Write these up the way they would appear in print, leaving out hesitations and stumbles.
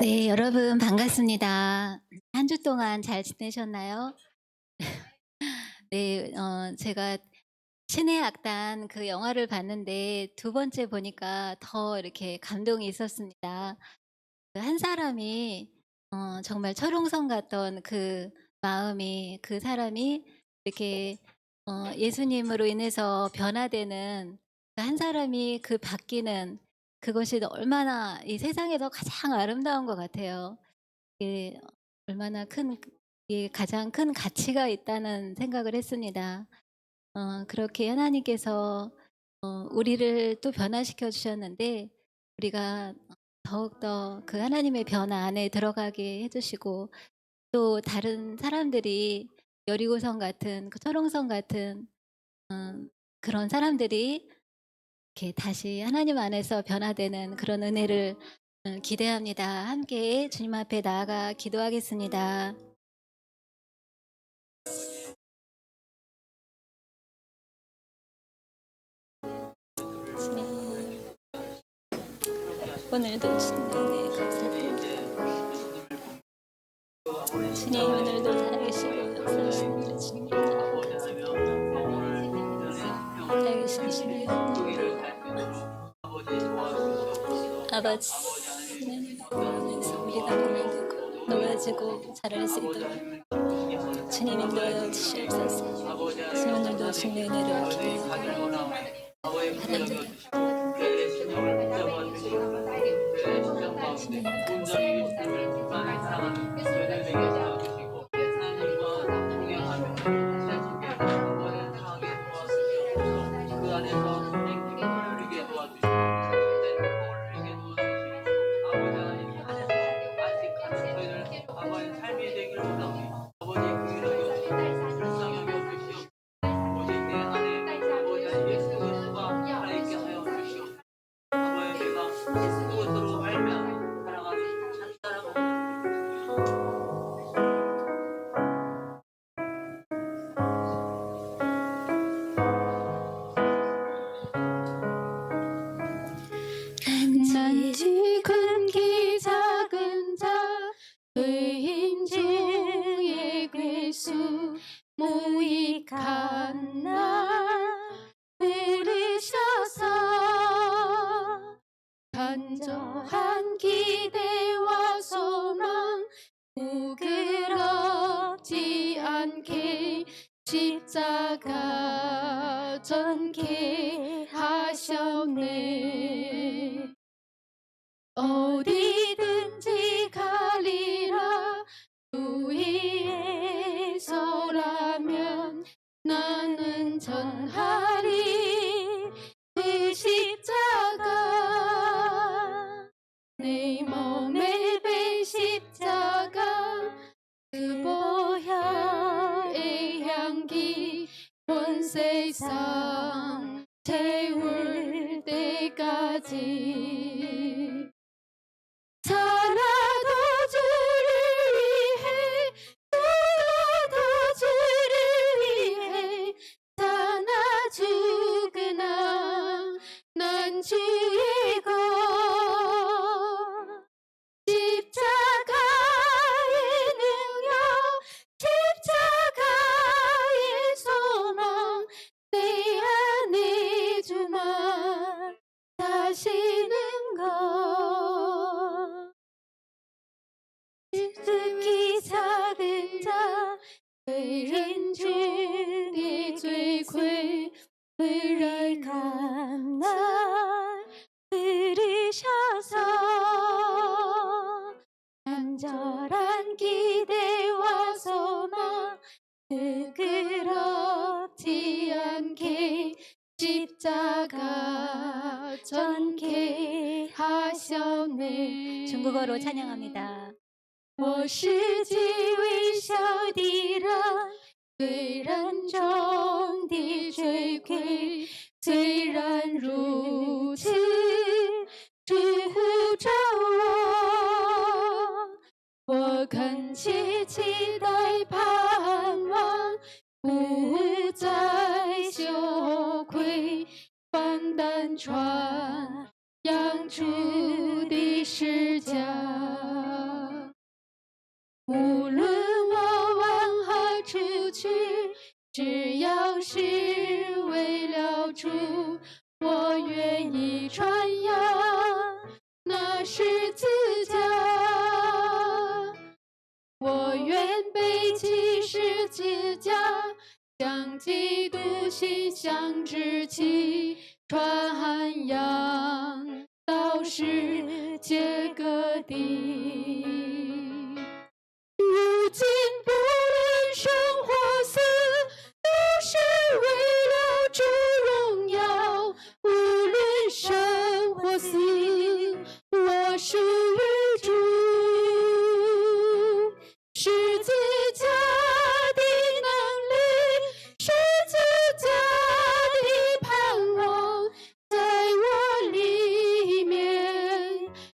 네, 여러분 반갑습니다. 한 주 동안 잘 지내셨나요? 네, 제가 신의 악단 그 영화를 봤는데 두 번째 보니까 더 이렇게 감동이 있었습니다. 그한 사람이 정말 철옹성 같던 그 마음이 그 사람이 이렇게 예수님으로 인해서 변화되는 그 한 사람이 그 바뀌는 그것이 얼마나 이 세상에서 가장 아름다운 것 같아요. 이게 얼마나 큰 이 가장 큰 가치가 있다는 생각을 했습니다. 그렇게 하나님께서 우리를 또 변화시켜 주셨는데 우리가 더욱더 그 하나님의 변화 안에 들어가게 해 주시고 또 다른 사람들이 여리고성 같은 그 철옹성 같은 그런 사람들이 이렇게 다시 하나님 안에서 변화되는 그런 은혜를 기대합니다. 함께 주님 앞에 나아가 기도하겠습니다. 주님, 오늘도 주님 은혜 감사드립니다. 주님, 오늘도 살아계시고 역사하시는 우리 주님 너무 감사드립니다. 살아계신 주님, 아버지, 주님 안에서 우리가 변화되고 높아지고 자랄 수 있도록 주님 인도하여 주시옵소서. 주님, 오늘도 주님의 은혜를 기대하고 바랍니다. 주님 감사합니다. 난지 큰키 작은 자 의인 중에 괴수 무익한 날 들으셔서 간절한 기대와 소망 부끄럽지 않게 십자가 전케 하셨네. 어디든지 가리라 주 위에 서라면 나는 전하리 그 십자가 내 몸에 배 십자가 그 보혈의 향기 온 세상 채울 때까지 살아도 주를 위해 죽어도 주를 위해 사나 죽으나 난 주의 것 십자가의 능력 십자가의 소망 내 안에 주만 사시는 것 특히 작은 자 의인 중에 죄괴를 감날 들으셔서 간절한 기대와 소망 부끄럽지 않게 십자가 전케 하셨네. 중국어로 찬양합니다. 我是极微小的人，虽然中的罪魁，虽然如此，主着我，我恳切期待盼望，不再羞愧，放胆传扬主的十架。只要是为了主，我愿意传扬那十字架。我愿背起十字架，将基督心相志气，传扬到世界各地。如今不论生或死，都是为了主荣耀。无论生或死，我属于主。十字架的能力，十字架的盼望，在我里面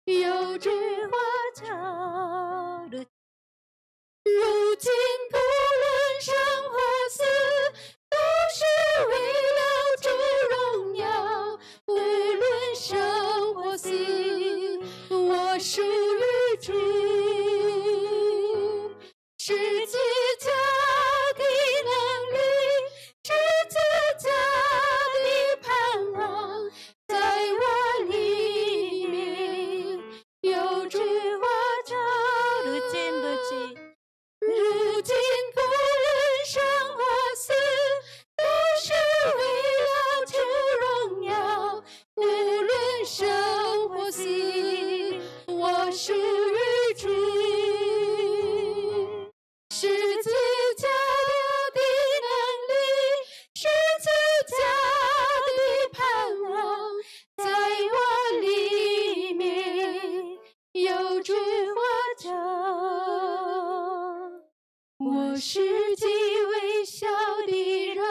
有主我走路如今不论生或死，都是为了主荣耀。无论生或死，我属于主。十字架的能力，十字架的盼望，在我里面有主我走。如今不知如今不论生或死，都是为了主荣耀。无论生或死，我属于主。十字架的能力，十字架的盼望，在我里面有主我走。我是极微小的人，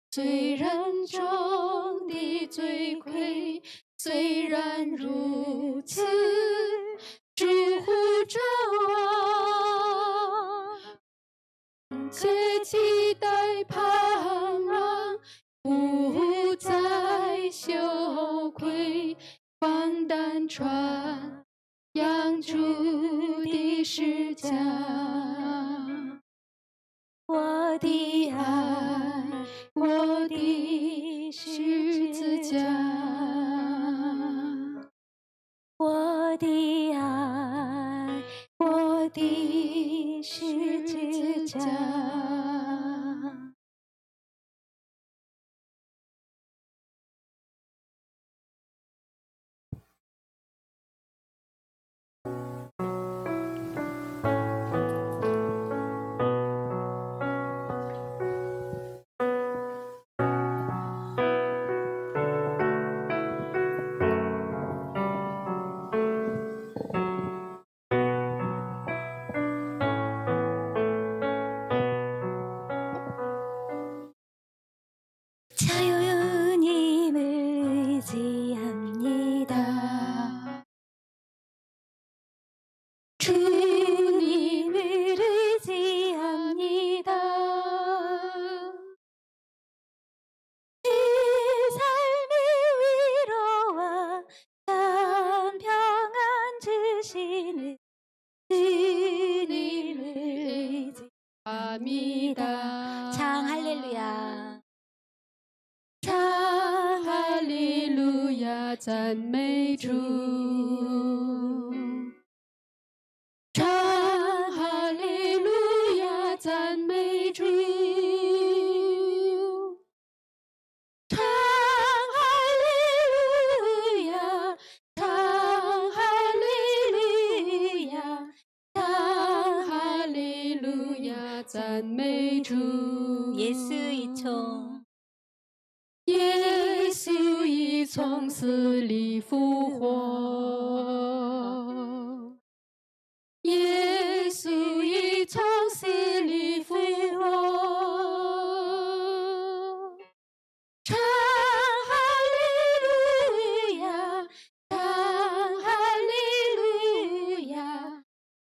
罪人中的罪魁，虽然如此，主呼召我，且期待盼望，不再羞愧，放胆传扬主的十架。我的爱，我的十字架，我的爱，我的十字架。자유님을 의지합니다. 주님을 의지합니다. 내 삶의 위로와 참 평안 주시는 주님을 의지합니다. 장 할렐루야. 장 할렐루야赞美主，唱哈利路亚赞美主，唱哈利路亚，唱哈利路亚，唱哈利路亚赞美主。 예수 이총 耶稣已从死里复活，耶稣已从死里复活，唱哈利路亚，唱哈利路亚，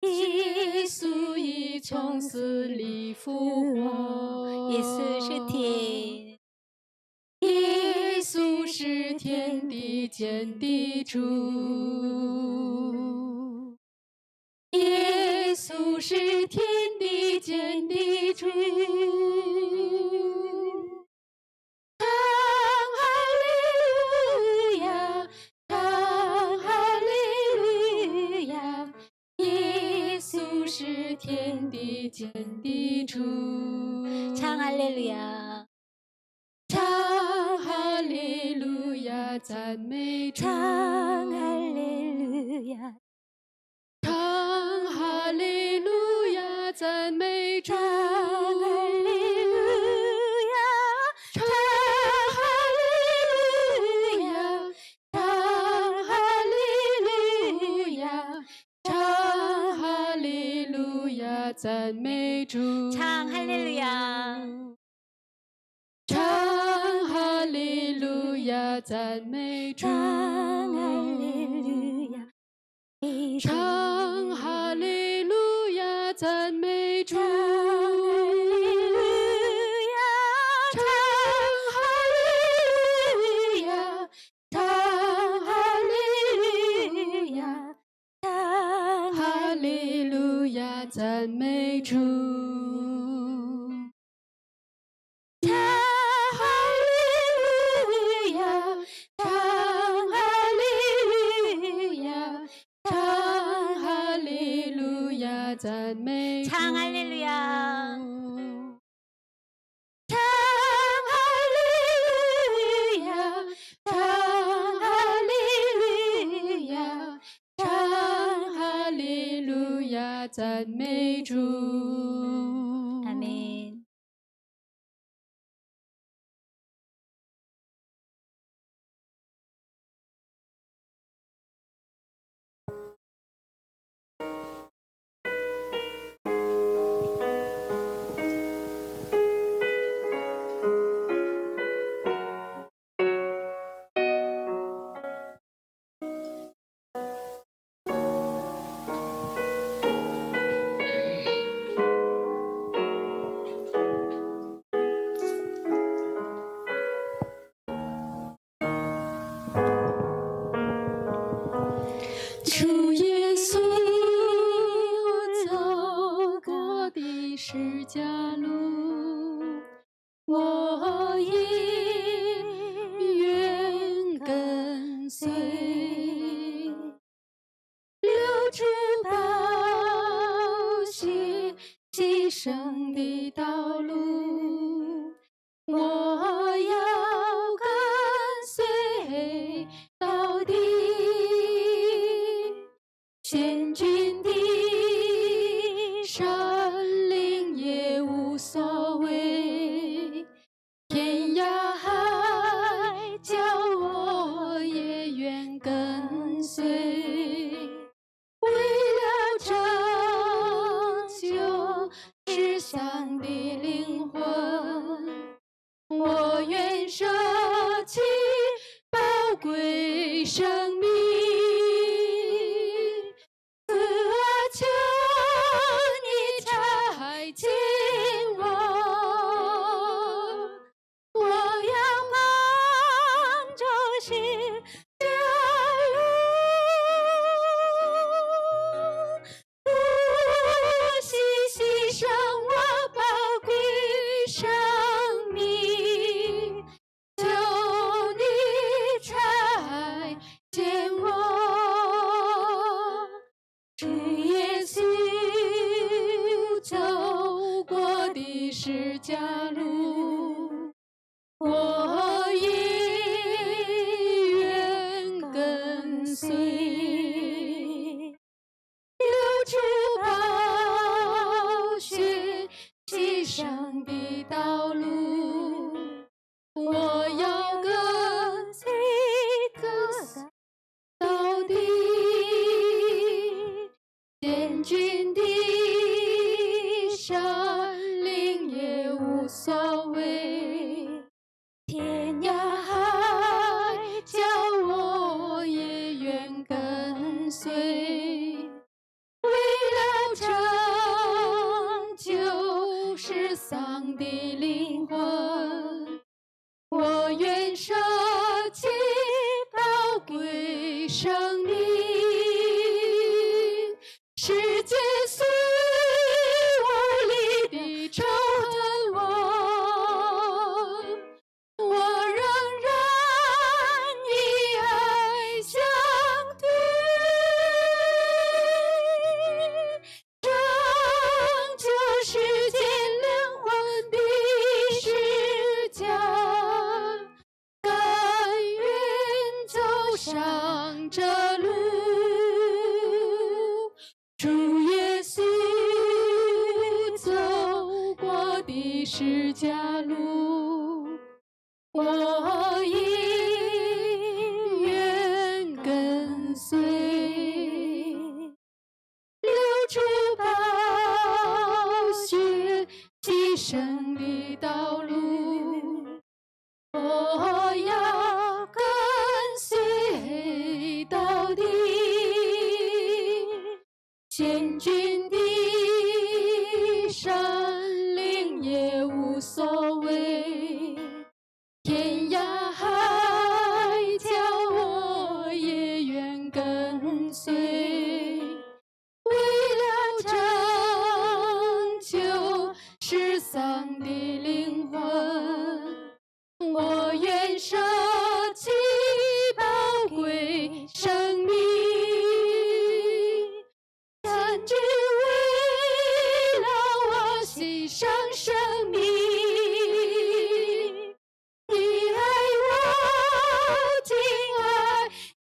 耶稣已从死里复活， 예수是天耶稣是天地间的主，耶稣是天地间的主。见的主。唱哈利路亚，唱哈利路亚，赞美主。唱哈利路亚，唱哈利路亚，赞美主。唱哈利路亚，唱哈利路亚，唱哈利路亚，唱哈利路亚，赞美主。唱哈利路亚，唱哈利路亚，赞美主。唱哈利路亚，唱哈利路亚，赞美主。赞美主，唱哈利路亚，唱哈利路亚，唱哈利路亚，赞美主，唱哈利路亚，唱哈利路亚，唱哈利路亚，唱哈利路亚，赞美主。阿门。主耶稣走过的十架路，我也愿跟随。流出宝血牺牲的道路，我要跟随到底。千军的山岭也无所谓，天涯海角我也愿跟随。为了拯救世上的灵魂，我愿舍弃宝贵生命。求你差遣我，我要帮助十架路，不惜牺牲我宝贵生命，求你差遣我。主耶稣走过的十架路，我也愿跟随。流出宝血牺牲的道路，我要跟随到底。千军的山岭也无所谓，天涯海角我也愿跟随。为了拯救世上的灵魂，我愿舍弃宝贵生命。世界虽无力地仇恨我仍然以爱相对。拯救世上这路，主耶稣走过的十架路，我亦愿跟随。流出宝血牺牲的道路，我要跟随到底。千军的山岭也无所谓，天涯海角我也愿跟随。为了拯救失丧的灵魂，我愿舍弃宝贵生命，甚至为了我牺牲生命。你爱我，紧爱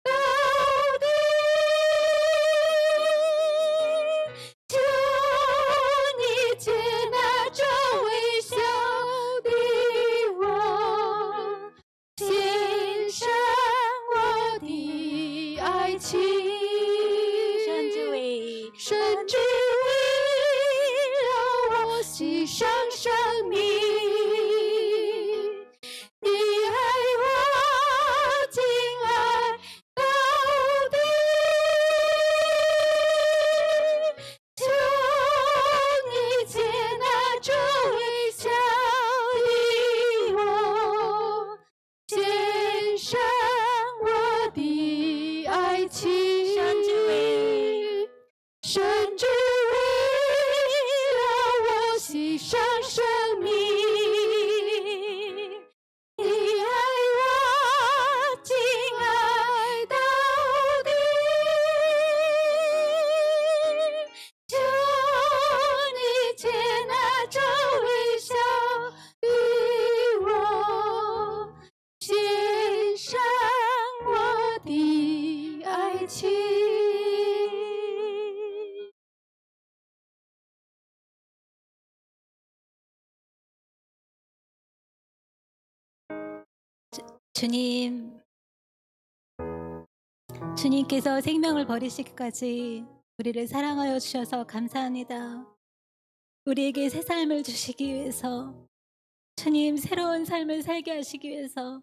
到底。求你接纳这微笑的我，献上我的爱情，甚至为了我牺牲生命。你爱我，紧爱到底。求你接纳这微笑的我，献上我的爱情，甚至为了我牺牲生命。你爱我，紧爱到底。求你接纳这微笑的我，献上我的爱情。주님께서 생명을 버리시기까지 우리를 사랑하여 주셔서 감사합니다. 우리에게 새 삶을 주시기 위해서, 주님 새로운 삶을 살게 하시기 위해서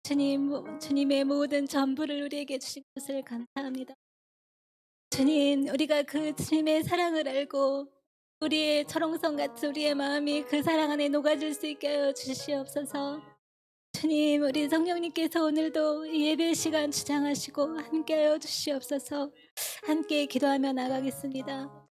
주님의 모든 전부를 우리에게 주신 것을 감사합니다. 주님, 우리가 그 주님의 사랑을 알고 우리의 철옹성 같은 우리의 마음이 그 사랑 안에 녹아질 수 있게 하여 주시옵소서. 주님, 우리 성령님께서 오늘도 이 예배 시간 주장하시고 함께하여 주시옵소서. 함께 기도하며 나가겠습니다.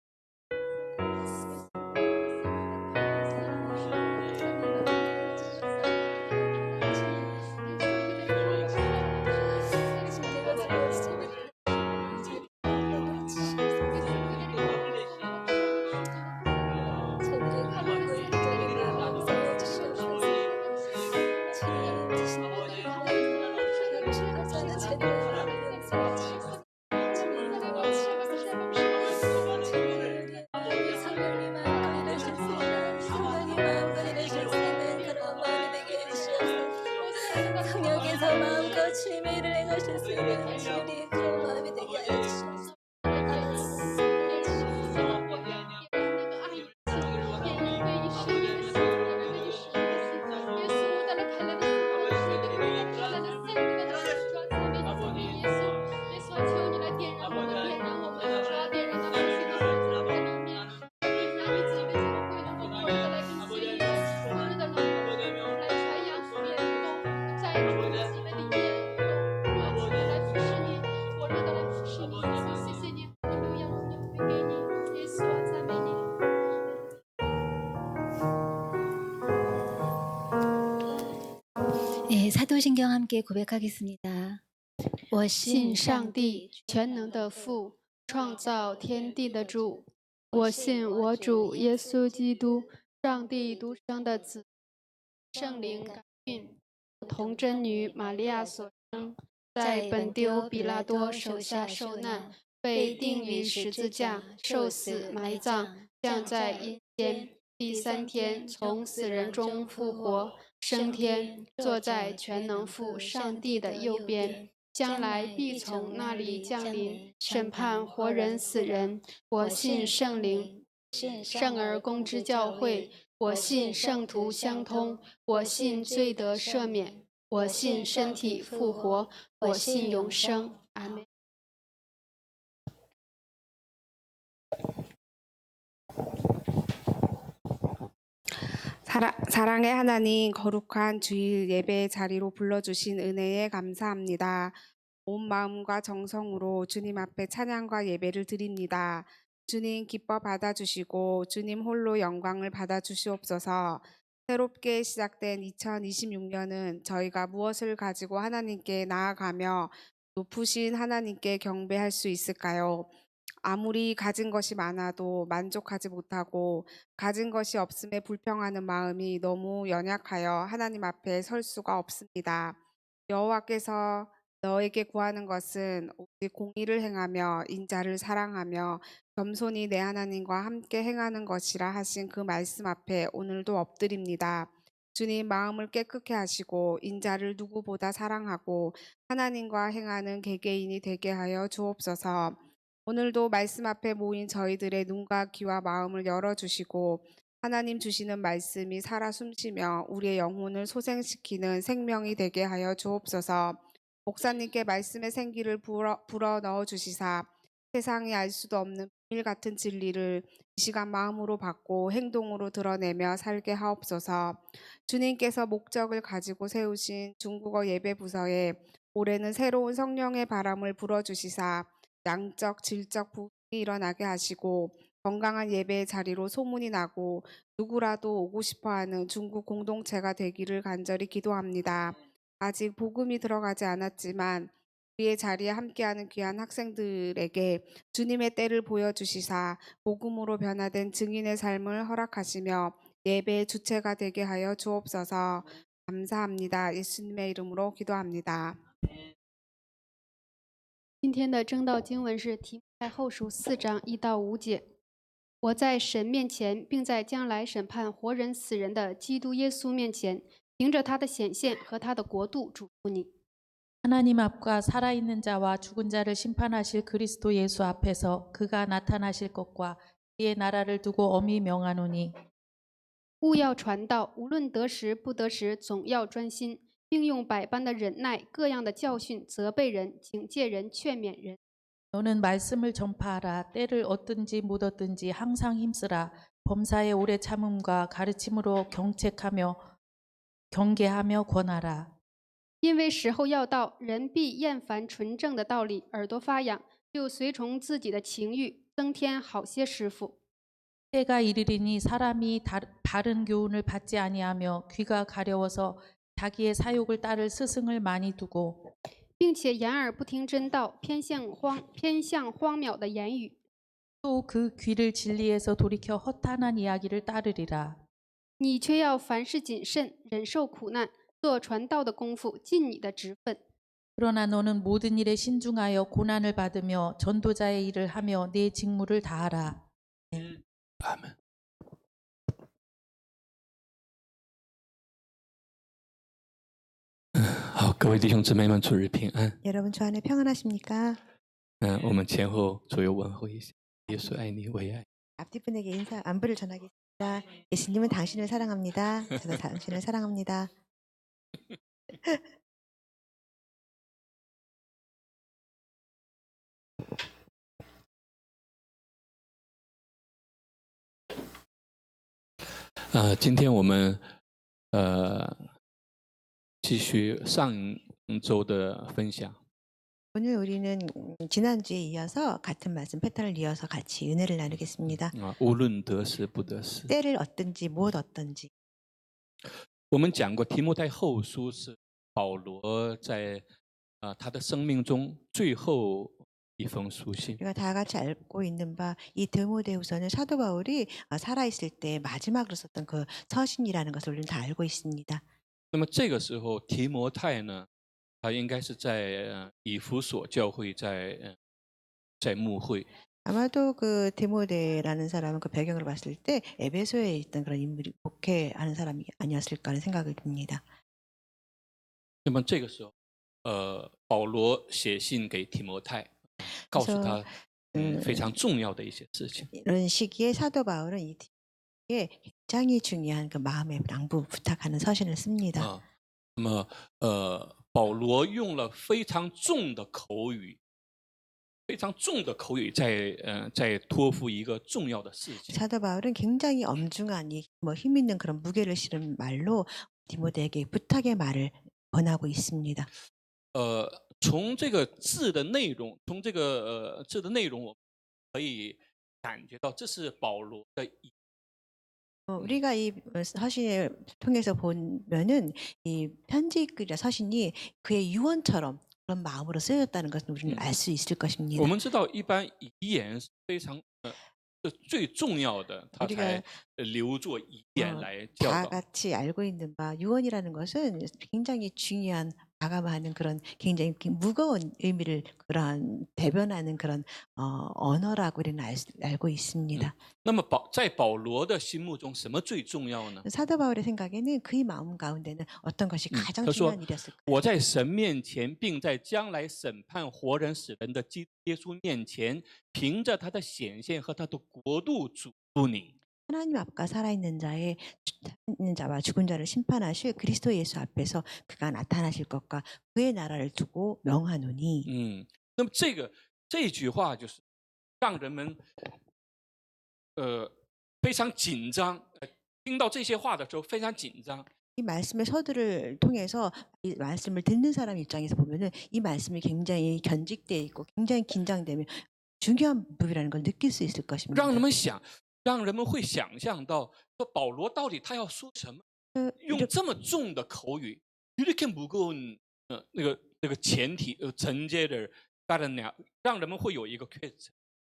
성령께서 마음껏 주님의 일을 행하실 수 있는 우리 그런 마음이 되게 하여 주시옵소서. 네, 사도신경 함께 고백하겠습니다. 信上帝全能的父，创造天地的主。我信我主耶稣基督，上帝独生的子，圣灵感孕，童真女玛利亚所生，在本丢比拉多手下受难，被钉于十字架，受死，埋葬，降在阴间。第三天从死人中复活，升天，坐在全能父上帝的右边。将来必从那里降临，审判活人死人。我信圣灵，圣而公之教会。我信圣徒相通，我信罪得赦免，我信身体复活，我信永生。阿门。 사랑의 하나님, 거룩한 주일 예배 자리로 불러주신 은혜에 감사합니다. 온 마음과 정성으로 주님 앞에 찬양과 예배를 드립니다. 주님 기뻐 받아주시고 주님 홀로 영광을 받아주시옵소서. 새롭게 시작된 2026년은 저희가 무엇을 가지고 하나님께 나아가며 높으신 하나님께 경배할 수 있을까요? 아무리 가진 것이 많아도 만족하지 못하고 가진 것이 없음에 불평하는 마음이 너무 연약하여 하나님 앞에 설 수가 없습니다. 여호와께서 너에게 구하는 것은 오직 공의를 행하며 인자를 사랑하며 겸손히 내 하나님과 함께 행하는 것이라 하신 그 말씀 앞에 오늘도 엎드립니다. 주님 마음을 깨끗게 하시고 인자를 누구보다 사랑하고 하나님과 행하는 개개인이 되게 하여 주옵소서. 오늘도 말씀 앞에 모인 저희들의 눈과 귀와 마음을 열어주시고 하나님 주시는 말씀이 살아 숨쉬며 우리의 영혼을 소생시키는 생명이 되게 하여 주옵소서. 목사님께 말씀의 생기를 불어 넣어 주시사 세상이 알 수도 없는 비밀 같은 진리를 이 시간 마음으로 받고 행동으로 드러내며 살게 하옵소서. 주님께서 목적을 가지고 세우신 중국어 예배 부서에 올해는 새로운 성령의 바람을 불어주시사 양적, 질적 부흥이 일어나게 하시고 건강한 예배의 자리로 소문이 나고 누구라도 오고 싶어하는 중국 공동체가 되기를 간절히 기도합니다. 아직 복음이 들어가지 않았지만 우리의 자리에 함께하는 귀한 학생들에게 주님의 때를 보여주시사 복음으로 변화된 증인의 삶을 허락하시며 예배의 주체가 되게 하여 주옵소서. 감사합니다. 예수님의 이름으로 기도합니다. 今天的正道经文是提摩太后书4章1到5节。我在神面前，并在将来审判活人死人的基督耶稣面前，凭着他的显现和他的国度嘱咐你。 하나님 앞과 살아있는 자와 죽은 자를 심판하실 그리스도 예수 앞에서 그가 나타나실 것과 그의 나라를 두고 엄히 명하노니 务要传道，无论得时不得时，总要专心，并用百般的忍耐、各样的教训责备人、警戒人、劝勉人。 너는 말씀을 전파하라. 때를 얻든지 못 얻든지 항상 힘쓰라. 범사의 오래 참음과 가르침으로 경책하며 경계하며 권하라. 因为时候要到，人必厌烦纯正的道理，耳朵发痒，就随从自己的情欲，增添好些师傅。 때가 이르리니 사람이 바른 교훈을 받지 아니하며 귀가 가려워서 자기의 사욕을 따를 스승을 많이 두고 并且掩耳不听真道，偏向荒谬的言语。 또 그 귀를 진리에서 돌이켜 허탄한 이야기를 따르리라. 你却要凡事谨慎，忍受苦难，做传道的功夫，尽你的职分。 그러나 너는 모든 일에 신중하여 고난을 받으며 전도자의 일을 하며 내 직무를 다하라. 아멘. 아, 各位弟兄姊妹们，主日平安。 여러분 주 안에 평안하십니까? 我们前后左右问候一下。耶稣爱你，我也爱你。 앞뒤 분에게 인사 안부를 전하겠습니다. 예수님은 당신을 사랑합니다. 저도 당신을 사랑합니다.今天我们继续上周的分享。 오늘 우리는 지난주에 이어서 같은 말씀 패턴을 이어서 같이 은혜를 나누겠습니다. 无论得时不得时。 때를 얻든지 무엇 얻든지. 我们讲过提摩太后书是保罗在他的生命中最后一封书信。 우리가 다 같이 알고 있는 바 이 디모데후서는 사도 바울이 살아있을 때 마지막으로 썼던 그 서신이라는 것을 우리는 다 알고 있습니다. 那么这个时候提摩太呢，他应该是在以弗所教会在牧会。 아마도 그 디모데라는 사람은 그 배경을 봤을 때 에베소에 있던 그런 인물이 목회하는 사람이 아니었을까 하는 생각이 듭니다. 那么这个时候，保罗写信给提摩太，告诉他非常重要的一些事情。 이런 시기에 사도 바울은 이 디모데에게 굉장히 중요한 그 마음의 양부 부탁하는 서신을 씁니다. 那么保罗用了非常重的口语，在托付一个重要的事情。 사도 바울은 굉장히 엄중한 힘 있는 그런 무게를 실은 말로 디모데에게 부탁의 말을 권하고 있습니다. 从这个字的内容，我们可以感觉到这是保罗的意。 우리가 이 서신을 통해서 보면은 이 편지글이나 서신이 그의 유언처럼 그런 마음으로 쓰여졌다는 것을 우리는 알 수 있을 것입니다. 我们知道，一般遗言是非常最重要的，他才留作遗言来教 다 导。 같이 알고 있는 바 유언이라는 것은 굉장히 중요한 마감하는 그런 굉장히 무거운 의미를 그런 대변하는 그런 언어라고 우리는 알고 있습니다. 那么在保罗的心目中，什么最重要呢？ 사도 바울의 생각에는 그의 마음 가운데는 어떤 것이 가장 중요한 일이었을까요? 我在神面前，并在将来审判活人死人的基督耶稣面前，凭着他的显现和他的国度嘱咐你。 하나님 앞과 살아있는 자와 죽은 자를 심판하실 그리스도 예수 앞에서 그가 나타나실 것과 그의 나라를 두고 명하노니. 那么这句话就是让人们非常紧张，听到这些话的时候非常紧张。 이 말씀의 서두를 통해서 이 말씀을 듣는 사람 입장에서 보면은 이 말씀이 굉장히 견직되어 있고 굉장히 긴장되며 중요한 부분이라는 걸 느낄 수 있을 것입니다. 让人们会想象到，说保罗到底他要说什么？用这么重的口语，이렇게 무거운那个前提전제를 따르냐，让人们会有一个쾌차。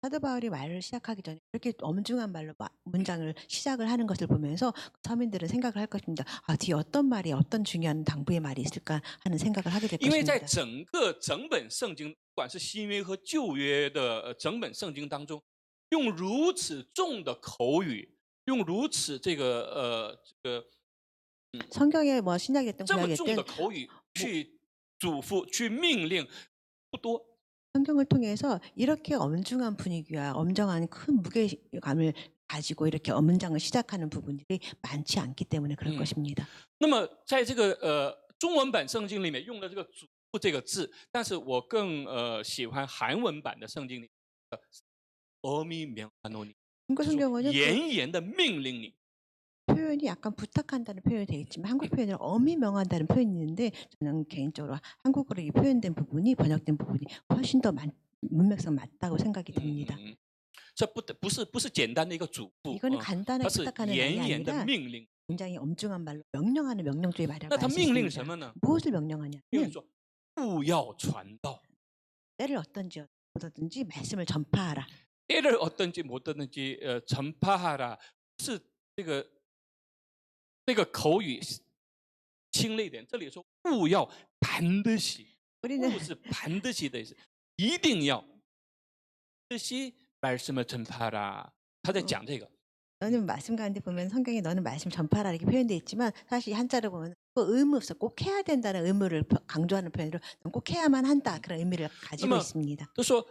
사도 바울이 말을 시작하기 전에 이렇게 엄중한 말로 문장을 시작을 하는 것을 보면서 서민들은 생각을 할 것입니다. 아, 뒤에 어떤 말이 어떤 중요한 당부의 말이 있을까 하는 생각을 하게 될 因为在 것입니다. 整本圣经，不管是新约和旧约的整本圣经当中，用如此重的口语，用如此성경에 뭐 신약이 됐든 这么 구약이 重的 됐든 口语去嘱咐、去命令不多。 성경을 통해서 이렇게 엄중한 분위기와 엄정한 큰 무게감을 가지고 이렇게 문장을 시작하는 부분들이 많지 않기 때문에 그럴 것입니다. 那么在这个中文版圣经里面用了这个嘱咐这个字，但是我更喜欢韩文版的圣经里어미명하노니， 중국 성경은 严严的命令你。 표현이 약간 부탁한다는 표현이 되어 있지만 한국 표현은 어미 명한다는 표현이 있는데 저는 개인적으로 한국어로 이 표현된 부분이 번역된 부분이 훨씬 더 문맥상 맞다고 생각이 듭니다. 这不是简单的一个嘱咐， 이거는 간단하게 它是 부탁하는 말이 严严的 아니라 命令。 굉장히 엄중한 말로 명령하는 명령조의 말이라고 那他 할 수 命令什 있습니다. 么呢？ 무엇을 就 명령하냐면 是说勿要传道， 때를 어떤지 말씀을 전파하라. 때를 어떤지 못하는지 전파하라， 是这个口语轻了一点。这里说勿要반드시， 우리는 勿是반드시的意思，一定要반드시 말씀을 전파하라。 他在讲这个。 너는 말씀 가운데 보면 성경에 너는 말씀 전파하라 이렇게 표현되어 있지만 사실 한자로 보면 그 의무 없어 꼭 해야 된다는 의무를 강조하는 표현으로 꼭 해야만 한다 그런 의미를 가지고 있습니다. 就说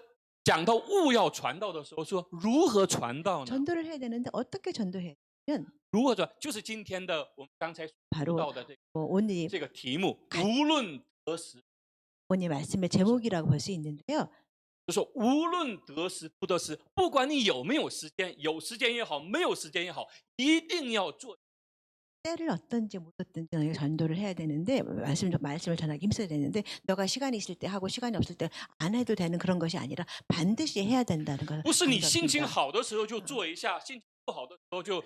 讲到勿要传道的时候，说如何传道呢？ 전도를 해야 되는데 어떻게 전도해야 되면 如何传？就是今天的我们刚才说 바로 到的오늘 这个题目，无论得时， 오늘 말씀의 제목이라고 볼 수 있는데요. 就说无论得时不得时，不管你有没有时间，有时间也好，没有时间也好，一定要做。 때를 어떤지 못 어떤지 너희가 전도를 해야 되는데 말씀을 전하기 힘써야 되는데 너가 시간이 있을 때 하고 시간이 없을 때 안 해도 되는 그런 것이 아니라 반드시 해야 된다는 걸. 不是你心情好的时候就做一下，心情不好的时候就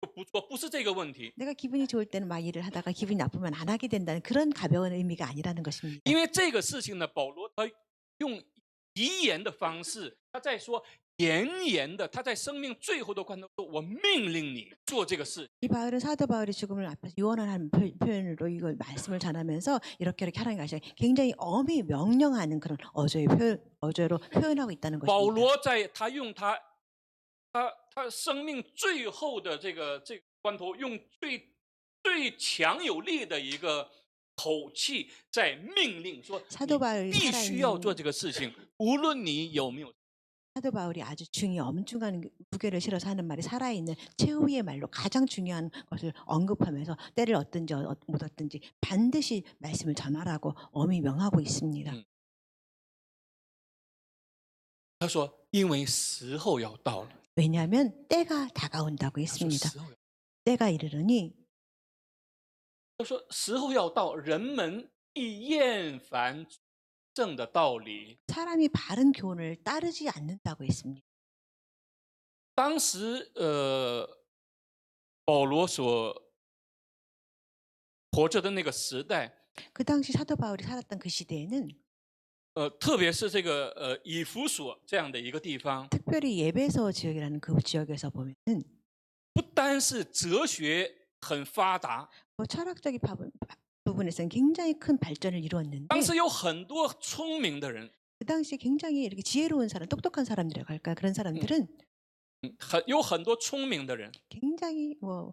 不做，不是这个问题。 내가 기분이 좋을 때는 막 일을 하다가 기분이 나쁘면 안 하게 된다는 그런 가벼운 의미가 아니라는 것입니다. 因为这个事情呢，保罗他用遗言的方式，他在说严严的，他在生命最后的关头说：“我命令你做这个事。” 이 바울은 사도 바울이 죽음을 앞에서 유언하는 표현으로 이걸 말씀을 전하면서 이렇게 하라는 것이 굉장히 엄히 명령하는 그런 어조로 표현하고 있다는 保 것입니다. 罗在他用他生命最后的这个关头，用最强有力的一个口气在命令说：“你 사도 바울이 必须要做 살아있는 这个事情，无论你有没有。” 사도 바울이 아주 엄중한 무게를 실어서 하는 말이 살아있는 최후의 말로 가장 중요한 것을 언급하면서 때를 얻든지 못 얻든지 반드시 말씀을 전하라고 엄히 명하고 있습니다. 他说：“因为时候要到了。” 왜냐하면 때가 다가온다고 他说 했습니다. 时候要 때가 이르르니 他说时候要到，人们必厌烦正的道理。 사람이 바른 교훈을 따르지 않는다고 했습니다. 当时保罗所活着的那个时代， 그 당시 사도 바울이 살았던 그 시대에는 特别是这个以弗所这样的一个地方， 특별히 예배서 지역이라는 그 지역에서 보면은 不单是哲学很发达， 뭐 철학적인 부분에서는 굉장히 큰 발전을 이루었는데 当时有很多聪明的人， 그 당시에 굉장히 이렇게 지혜로운 사람, 똑똑한 사람들이라고 할까 그런 사람들은 有很多聪明的人， 굉장히 뭐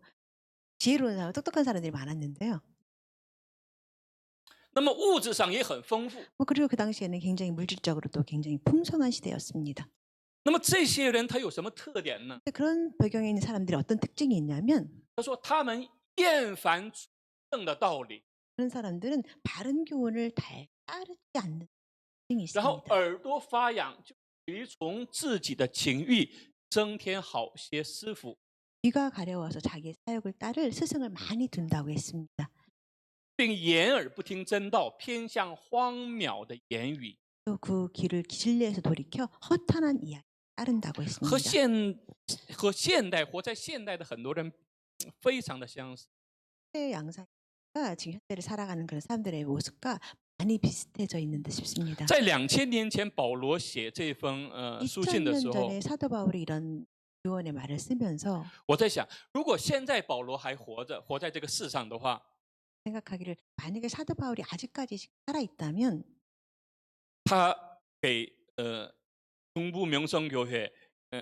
지혜로운 사람, 똑똑한 사람들이 많았는데요. 那么物质上也很丰富。 뭐 그리고 그 당시에는 굉장히 물질적으로도 굉장히 풍성한 시대였습니다. 那么这些人他有什么特点呢？ 근데 그런 배경에 있는 사람들이 어떤 특징이 있냐면 他说他们厌烦正的道理， 그런 사람들은 바른 교훈을 따르지 않는 특징이 然后 있습니다. 耳朵发痒，就随从自己的情欲，增添好些师傅， 귀가 가려워서 자기의 사욕을 따를 스승을 많이 둔다고 했습니다. 并掩耳不听真道，偏向荒渺的言语， 또 그 길을 진리에서 돌이켜 허탄한 이야기 따른다고 和 했습니다. 现代活在现代的很多人非常的相似。 현대 양상과 지금 현대를 살아가는 그런 사람들의 모습과 많이 비슷해져 있는 듯 싶습니다. 在2000年前，保罗写这封书信的时 2000년 候， 전에 사도 바울이 이런 유언의 말을 쓰면서 我在想，如果现在保罗还活着，活在这个世上的话， 생각하기를 만약에 사도 바울이 아직까지 살아 있다면 他给中部明圣교회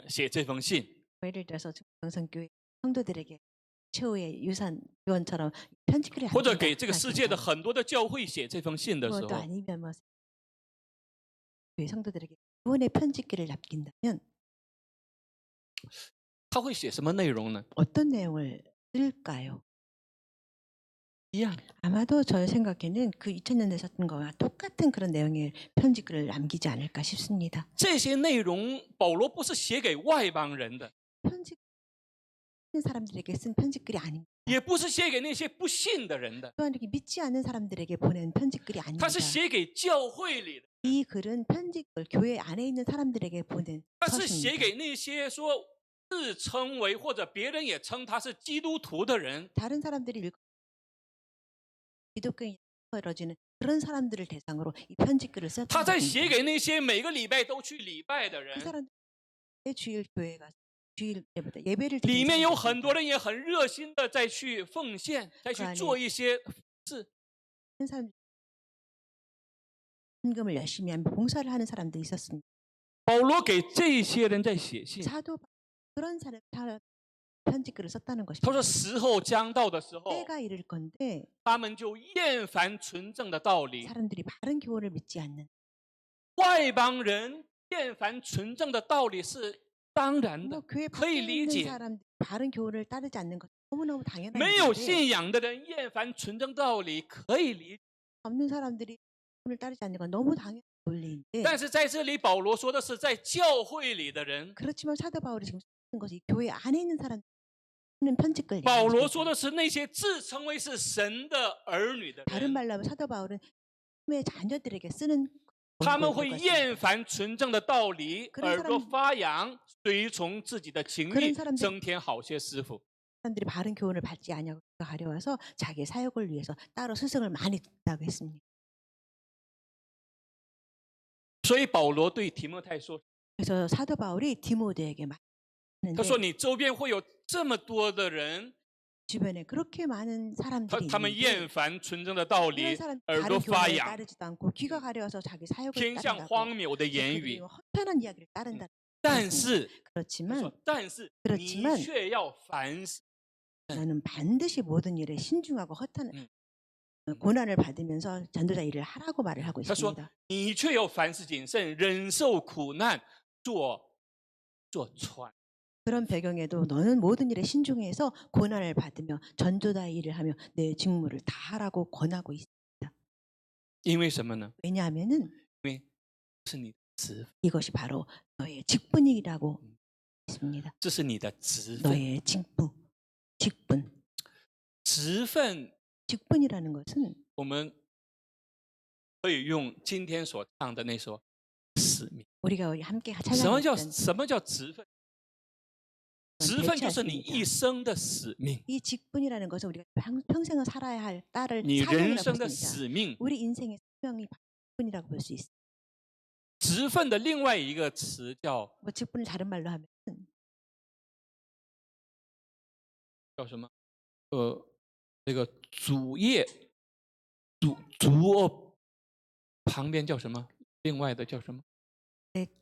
写这封信， 예를 들어서 정성교회 성도들에게 최후의 유언처럼 편지글을 或者给这个世界的很多的教会写这封信的时 또 候， 아니면 뭐 교회 성도들에게 유언의 편지글을 남긴다면 他会写什么内容呢？ 어떤 내용을 쓸까요? 一样， 아마도 저 생각에는 그 2000년대 썼던 거와 똑같은 그런 내용의 편지글을 남기지 않을까 싶습니다. 这些内容保罗不是写给外邦人的， 편지 사람들에게 쓴 편지글이 아닙니다. 也不是写给那些不信的人的， 또한 이렇게 믿지 않는 사람들에게 보낸 편지글이 他 아닙니다. 是写给教会里的， 이 글은 편지글 교회 안에 있는 사람들에게 보낸 他是写 서신입니다. 给那些说自称为或者别人也称他是基督徒的人。 다른 사람들이 기독교인이 벌어지는 그런 사람들을 대상으로 이 편지글을 他在 썼던 写 것입니다. 给那些每个礼拜都去礼拜的 그 人， 사람들의 주일 교회 가서 주일 예배를 里 드리는 面有 사람들입니다. 很多人也很热心的在去奉献，再去做一些事。 한 사람 헌금을 열심히 하면 봉사를 하는 사람들이 있었습니다. 保罗给这些人在写信， 사도 그런 사람 편지글을 썼다는 他 것입니다. 说时候将到的时候， 때가 이를 건데 他们就厌烦纯正的道理， 사람들이 바른 교훈을 믿지 않는 外邦人厌烦纯正的道理是当然 뭐 的， 교회 可以 밖에 理 있는 解。 사람들이 바른 교훈을 따르지 않는 것 너무너무 당연한 没有 일인데 信仰的人厌烦纯正道理可以理解， 없는 사람들이 교훈을 따르지 않는 건 너무 당연한 논리인데 但是在这里保罗说的是在教会里的人， 그렇지만 사도 바울이 지금 쓰는 것이 교회 안에 있는 사람들은 편지글 保罗 얘기하는 说 거죠. 的是那些自称为是神的儿女的 다른 人， 말로 하면 사도 바울은 하나님의 자녀들에게 쓰는 他们 권고일 会 것입니다. 厌烦纯正的道理， 그런 耳朵 사람 发痒，随从自己的情 그런 欲， 사람들 增添好些师傅。 사람들이 바른 교훈을 받지 않냐고 가려워서 자기의 사역을 위해서 따로 스승을 많이 둔다고 했습니다. 所以保罗对提摩太说， 그래서 사도 바울이 디모데에게 他说 말하는데 你周边会有这么多的人， 주변에 그렇게 많은 사람들이 他们 있는데 厌烦纯正的道 이런 理， 사람 耳 다른 朵发 교훈을 痒， 따르지도 않고 귀가 가려워서 자기 사역을 偏向 따른다고 荒谬的言 그들이 语。 허탄한 이야기를 따른다. 但是他 그렇지만 说，但是你 그렇지만 却要凡事。 너는 반드시 모든 일에 신중하고 허탄한 고난을 받으면서 전도자 일을 하라고 말을 하고 他说 있습니다. 你却要凡事谨慎，忍受苦难，做传。 그런 배경에도 너는 모든 일에 신중해서 고난을 받으며 전도자 일을 하며 내 직무를 다 하라고 권하고 있습니다. 因为什么呢？ 왜냐하면은 因为是你的职分， 이것이 바로 너의 직분이라고 있습니다. 这是你的职分。 너의 직분. 职分 직분이라는 것은 我们可以用今天所唱的那首使命。 우리가 함께 什么叫 찬양했던 职分？职分就是你一生的使命， 이 직분이라는 것은 우리가 평생을 살아야 할 딸을 你人 사명이라고 生 볼 的 수 使 있습니다. 命。 우리 인생의 사명이 직분이라고 볼 수 있습니다. 职分的另外一个词叫 뭐 직분을 다른 말로 하면 叫什么？那个主业主旁边叫什么？另外的叫什么？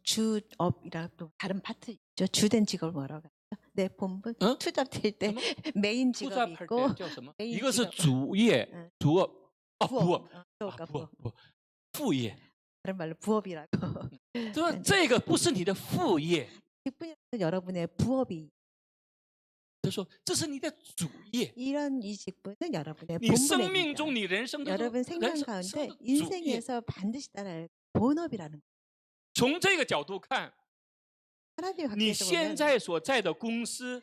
주업이라고 또 다른 파트 있죠. 주된 직업을 뭐라고 하죠? 내 본분 응? 투잡될 때 什么 메인 复 직업이 杂牌 있고 的叫什么？ 메인 一个是 직업 主业 응. 主业啊 부업, 部 그러니까 不副业， 다른 말로 부업이라고 这个不是你的副业， 직분이라는 여러분의 부업이 他说这是你的主业。 이런 이 직분은 여러분의 你生命 본분입니다. 中你人生的 여러분 생명 人生 가운데 生的主业。 인생에서 반드시 따라할 본업이라는 거. 从这个角度看， 하나님 你 각도에서 现 보면 在所在的公司，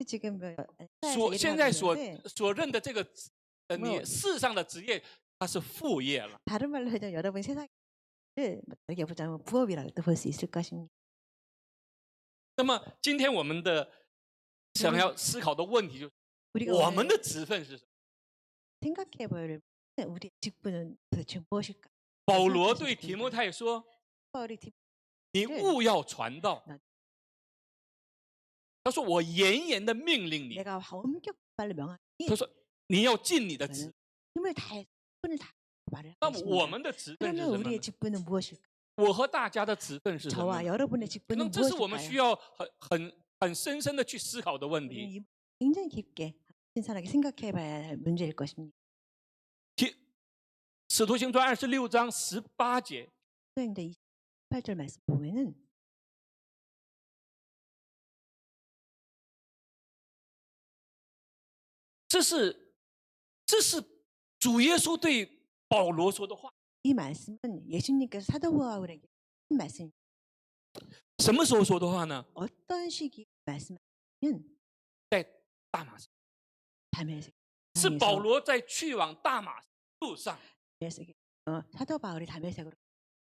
지금 뭐 现在所 일을 任的这个你世上的职业，它是副业了。 다른 말로 하면 여러분 세상을 다르게 보자면 부업이라고 볼 수 있을 것입니다. 那么今天我们的想要思考的问题就是， 우리가 我们 오늘 的职分是什么？ 생각해볼 우리의 직분은 도대체 무엇일까? 保罗对提摩太说 바울이 ：“你务要传道。” 他说：“我严严的命令你。 내가 엄격 말로 명하니 他说：“你要尽你的职。 힘을 다해 직분을 다 말을 那 하고 么我 있습니다. 们的职分是 그러면 什么 우리의 呢？ 직분은 무엇일까? 我和大家的职分是什么 저와 呢？ 여러분의 可 직분은 能这是我们需 무엇일까요? 要很深深的去思考的问题。 우리는 굉장히 깊게 신선하게 생각해봐야 할 문제일 것입니다. 使徒行传26章18节， 사도행전 28절 말씀 보면은 这是主耶稣对保罗说的话。 이 말씀은 예수님께서 사도 바울에게 하신 말씀. 什么时候说的话呢？ 어떤 시기에 말씀하시면 在大马士， 담에색 是保罗在去往大马士路上。 사도 바울이 담에색으로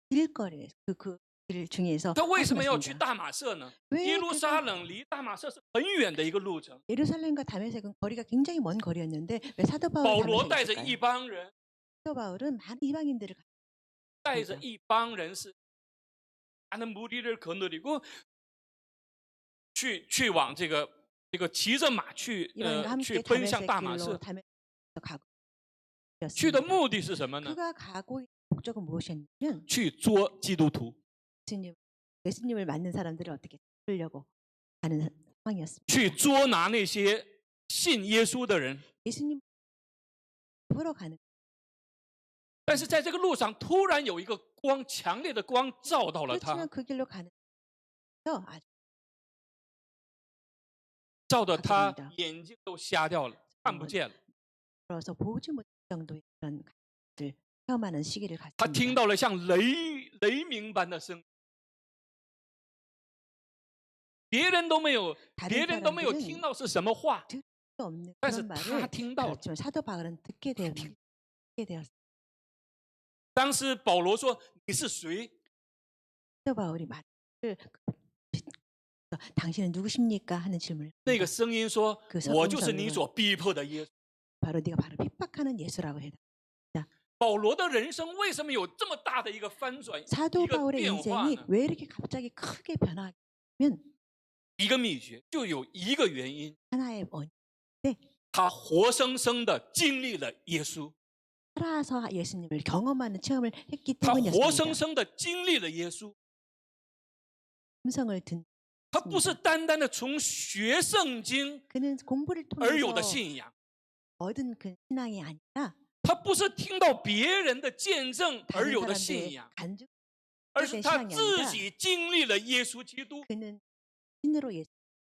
일거리에서 그 길 중에서 他为什么要 말씀하십니다. 去大马士呢？ 왜 耶路撒冷离大马士是很远的一个路程。 예루살렘과 담에색은 거리가 굉장히 먼 거리였는데 왜 사도 保 바울이 罗带着 담에색에 一 있을까요? 帮人， 사도 바울은 많은 이방인들을 带着一帮人是많은 무리를 거느리고 去往这个骑着马去 이방인과 去 함께 奔向 담에색 大马士 길로 담에색 가고 去的 였습니다. 目的是什么呢？ 그가 가고 있는 목적은 무엇이었냐면 去捉基督徒， 예수님을 맞는 사람들을 어떻게 잡으려고 하는 상황이었습니다. 去捉拿那些信耶稣的人。 예수님 보러 가는 但是在这个路上，突然有一个光，强烈的光照到了他 그렇지만 ，그 길로 가는 아주 照的他 맞습니다 眼睛都瞎掉了，看不见了。 들어서 보지 못할 정도의 그런 것들 체험하는 시기를 他听 갖습니다. 到了像雷鸣般的声音，别人都没有 다른 听 사람들은 到是什么话， 수 없는 但是 그런 他 말을 听到了。 그렇지만 사도 바울은 듣게 되었습니다. 当时保罗说：“你是谁 사도 바울이 말을 당신은 누구십니까? 하는 질문을 ？”那个声音说 그：“ 我就是你 성성은 所逼迫的耶稣。 바로 네가 바로 핍박하는 예수라고 해요. ”保罗的人生为什么有这么大的一个翻转， 사도 一个 바울의 变化 인생이 呢？ 왜 이렇게 갑자기 크게 변하냐면 一个秘诀就有一个原因， 하나의 원인. 他活生生的经历了耶稣， 살아서 예수님을 경험하는 체험을 했기 他活 때문이었습니다. 生生的经历了耶稣， 음성을 듣는 他不是单单的从学圣经 그는 공부를 而有的 통해서 信仰， 얻은 그 신앙이 아니라 他不是听到别人的见证而 다른 有的信 사람들의 仰， 간증 而是他自己经历了耶稣基督， 그는 신으로 예수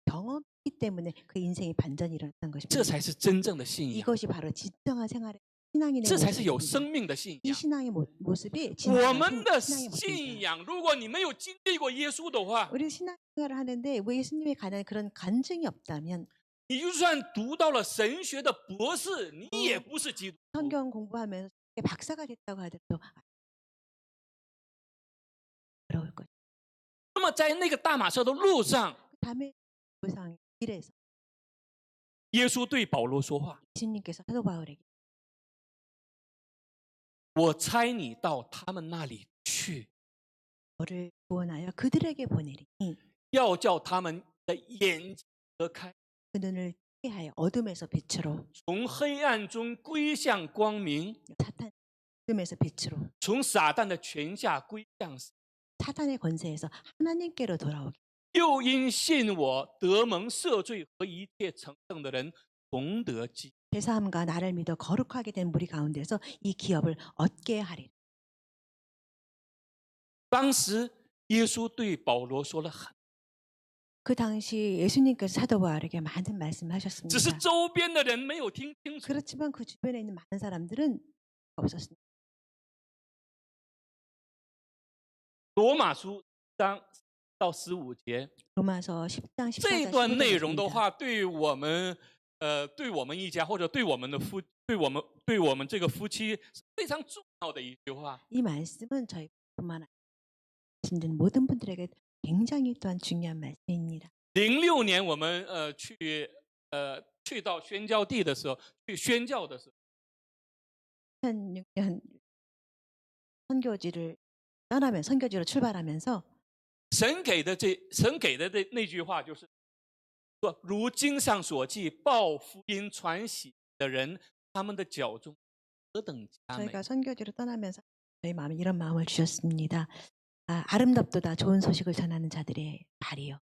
경험했기 때문에 그 인생이 반전이 일어났던 这 것입니다. 才是真正的信仰， 이것이 바로 진정한 생활의 신앙인의 这才是有 모습입니다. 生命的信 이 仰。 신앙의 모습이 我 진정한 们的 신앙의 信 모습입니다. 仰，如果你没有经历过耶稣的话， 우리 신앙생활을 하는데 왜 예수님에 관한 그런 간증이 없다면 你就算读到了神学的博士，你也不是基督徒。 성경 공부하면서 박사가 됐다고 하더라도 어려울 거죠. 那么在那个大马色的路上， 다음에 보상 길에서 耶稣对保罗说话 예수님께서 사도 바울에게 ：“我差你到他们那里去， 너를 구원하여 그들에게 보내리니 要叫他们的眼睛得开， 그 눈을 뜨게 하여 어둠에서 빛으로 从黑暗中归向光明， 사탄 어둠에서 빛으로 从撒旦的权下归向神。 사탄의 권세에서 하나님께로 돌아오게 又因信我得蒙赦罪和一切成圣的人同得基。” 죄사함과 나를 믿어 거룩하게 된 무리 가운데서 이 기업을 얻게 하리라. 当时耶稣对保罗说了很， 그 당시 예수님께서 사도 바울에게 많은 只是 말씀하셨습니다. 周边的人没有听清楚。 그렇지만 그 주변에 있는 많은 사람들은 없었습니다. 罗马书章到15节 로마서 10장 这 14절 段内容的话，对我们一家或者对我们这个夫妻是非常重要的一句话。 이 말씀은 저희뿐만 아니라 믿는 모든 분들에게 굉장히 또한 중요한 말씀입니다. 06年我们去到宣教地的时候，去宣教的时候， 2006년 선교지로 출발하면서 神给的那句话就是说，如经上所记，报福音传喜的人，他们的脚中何等佳美。 저희가 선교지로 떠나면서 저희 마음에 이런 마음을 주셨습니다. 아름답도다 좋은 소식을 전하는 자들의 발이요.